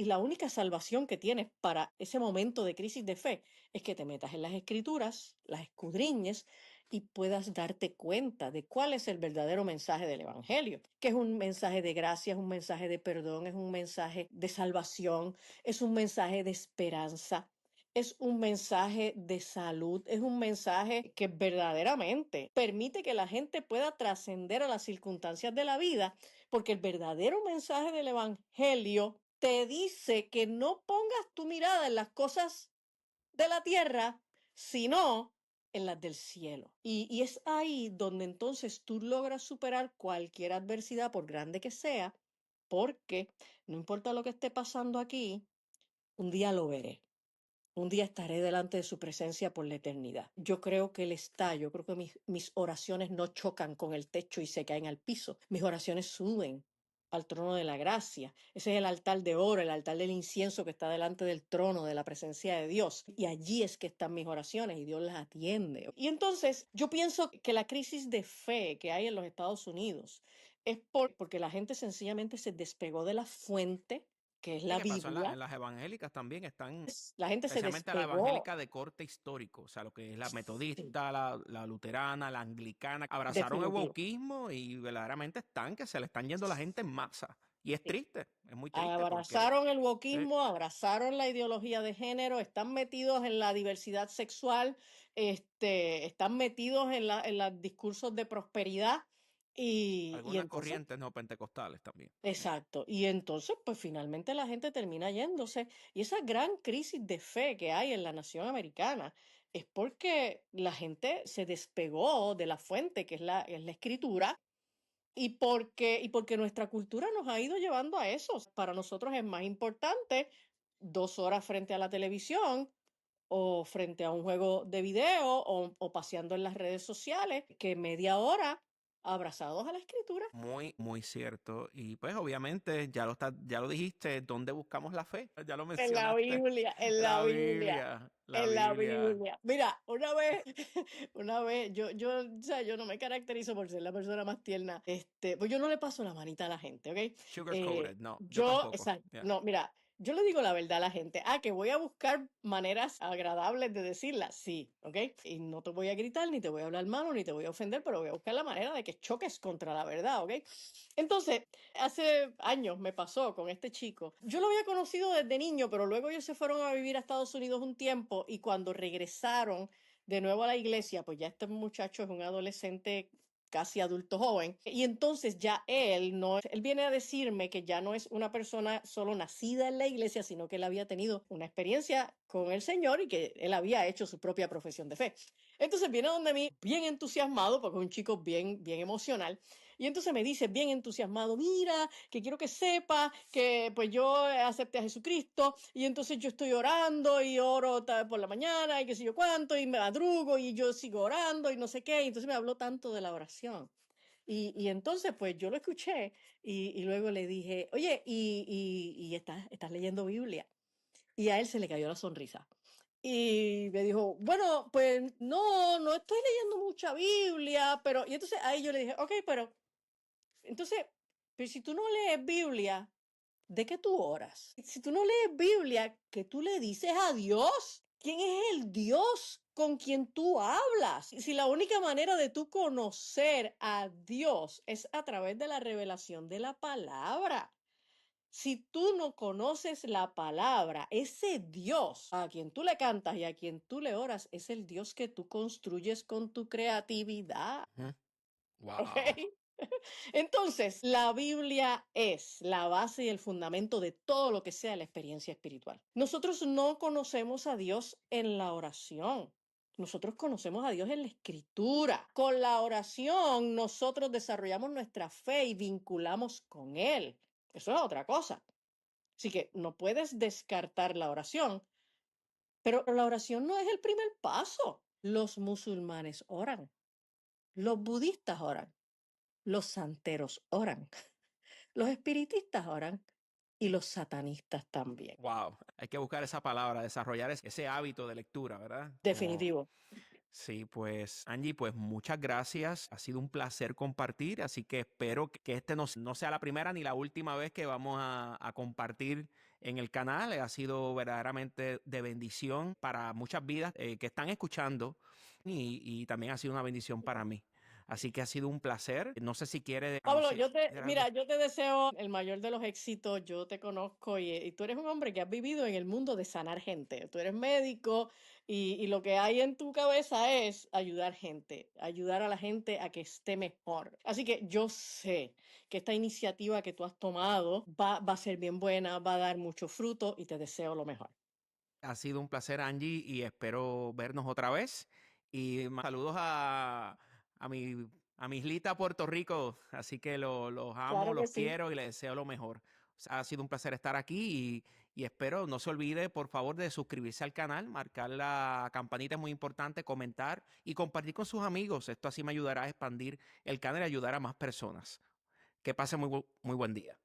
la única salvación que tienes para ese momento de crisis de fe es que te metas en las escrituras, las escudriñes y puedas darte cuenta de cuál es el verdadero mensaje del Evangelio, que es un mensaje de gracia, es un mensaje de perdón, es un mensaje de salvación, es un mensaje de esperanza, es un mensaje de salud, es un mensaje que verdaderamente permite que la gente pueda trascender a las circunstancias de la vida, porque el verdadero mensaje del Evangelio te dice que no pongas tu mirada en las cosas de la tierra, sino en las del cielo. Y es ahí donde entonces tú logras superar cualquier adversidad, por grande que sea, porque no importa lo que esté pasando aquí, un día lo veré. Un día estaré delante de su presencia por la eternidad. Yo creo que yo creo que mis oraciones no chocan con el techo y se caen al piso. Mis oraciones suben al trono de la gracia. Ese es el altar de oro, el altar del incienso que está delante del trono de la presencia de Dios. Y allí es que están mis oraciones y Dios las atiende. Y entonces yo pienso que la crisis de fe que hay en los Estados Unidos es porque la gente sencillamente se despegó de la fuente, que es ¿Y la qué pasó Biblia. en las evangélicas también? Están, La gente se especialmente la despegó. evangélica de corte histórico, o sea, lo que es la Sí, metodista, la luterana, la anglicana, abrazaron el definitivo. wokismo y verdaderamente están que se le están yendo la gente en masa. Y es Sí. triste, es muy triste porque Abrazaron el eh, wokismo, abrazaron la ideología de género, están metidos en la diversidad sexual, están metidos en los discursos de prosperidad y algunas entonces, corrientes neopentecostales también. exacto, y entonces pues finalmente la gente termina yéndose y esa gran crisis de fe que hay en la nación americana es porque la gente se despegó de la fuente que es la escritura y porque nuestra cultura nos ha ido llevando a eso. Para nosotros es más importante 2 horas frente a la televisión o frente a un juego de video o paseando en las redes sociales que media hora abrazados a la escritura. Muy, muy cierto. Y pues obviamente ya lo dijiste, ¿dónde buscamos la fe? Ya lo En la mencionaste. Biblia, en la La Biblia, Biblia, la en la Biblia. Biblia. Mira, una vez, una vez, o sea, yo no me caracterizo por ser la persona más tierna, pues yo no le paso la manita a la gente, ¿ok? Sugar coated, no, yo Yo, tampoco. exacto, Ya. no, mira, yo le digo la verdad a la gente, que voy a buscar maneras agradables de decirla, sí, ¿ok? Y no te voy a gritar, ni te voy a hablar malo, ni te voy a ofender, pero voy a buscar la manera de que choques contra la verdad, ¿ok? Entonces, hace años me pasó con este chico. Yo lo había conocido desde niño, pero luego ellos se fueron a vivir a Estados Unidos un tiempo y cuando regresaron de nuevo a la iglesia, pues ya este muchacho es un adolescente casi adulto joven. Y entonces ya él no, él viene a decirme que ya no es una persona solo nacida en la iglesia, sino que él había tenido una experiencia con el Señor y que él había hecho su propia profesión de fe. Entonces viene donde mí bien entusiasmado, porque es un chico bien, bien emocional, y entonces me dice bien entusiasmado, mira, que quiero que sepa que pues yo acepté a Jesucristo y entonces yo estoy orando y oro por la mañana y qué sé yo cuánto y me madrugo y yo sigo orando y no sé qué. Y entonces me habló tanto de la oración. Y entonces pues yo lo escuché y luego le dije, oye, y estás leyendo Biblia. Y a él se le cayó la sonrisa. Y me dijo, bueno, pues no, no estoy leyendo mucha Biblia, pero, y entonces ahí yo le dije, ok, pero entonces, pero si tú no lees Biblia, ¿de qué tú oras? Si tú no lees Biblia, ¿qué tú le dices a Dios? ¿Quién es el Dios con quien tú hablas? Si la única manera de tú conocer a Dios es a través de la revelación de la palabra. Si tú no conoces la palabra, ese Dios a quien tú le cantas y a quien tú le oras es el Dios que tú construyes con tu creatividad. Ujú. ¿Ok? Wow. Entonces, la Biblia es la base y el fundamento de todo lo que sea la experiencia espiritual. Nosotros no conocemos a Dios en la oración. Nosotros conocemos a Dios en la escritura. Con la oración nosotros desarrollamos nuestra fe y vinculamos con Él. Eso es otra cosa. Así que no puedes descartar la oración, pero la oración no es el primer paso. Los musulmanes oran, los budistas oran, los santeros oran. Los espiritistas oran y los satanistas también. Wow. Hay que buscar esa palabra, desarrollar ese hábito de lectura, ¿verdad? Como Definitivo. sí, pues Angie, pues muchas gracias. Ha sido un placer compartir, así que espero que este no sea la primera ni la última vez que vamos a compartir en el canal. Ha sido verdaderamente de bendición para muchas vidas que están escuchando y también ha sido una bendición para mí. Así que ha sido un placer. No sé si quiere Pablo, anunciar algo. mira, yo te deseo el mayor de los éxitos. Yo te conozco y tú eres un hombre que has vivido en el mundo de sanar gente. Tú eres médico y lo que hay en tu cabeza es ayudar gente, ayudar a la gente a que esté mejor. Así que yo sé que esta iniciativa que tú has tomado va a ser bien buena, va a dar mucho fruto y te deseo lo mejor. Ha sido un placer, Angie, y espero vernos otra vez. Y saludos a mi, a mi islita Puerto Rico. Así que los amo, Claro que los sí. quiero y les deseo lo mejor. O sea, ha sido un placer estar aquí y espero, no se olvide, por favor, de suscribirse al canal, marcar la campanita es muy importante, comentar y compartir con sus amigos. Esto así me ayudará a expandir el canal y ayudar a más personas. Que pase muy buen día.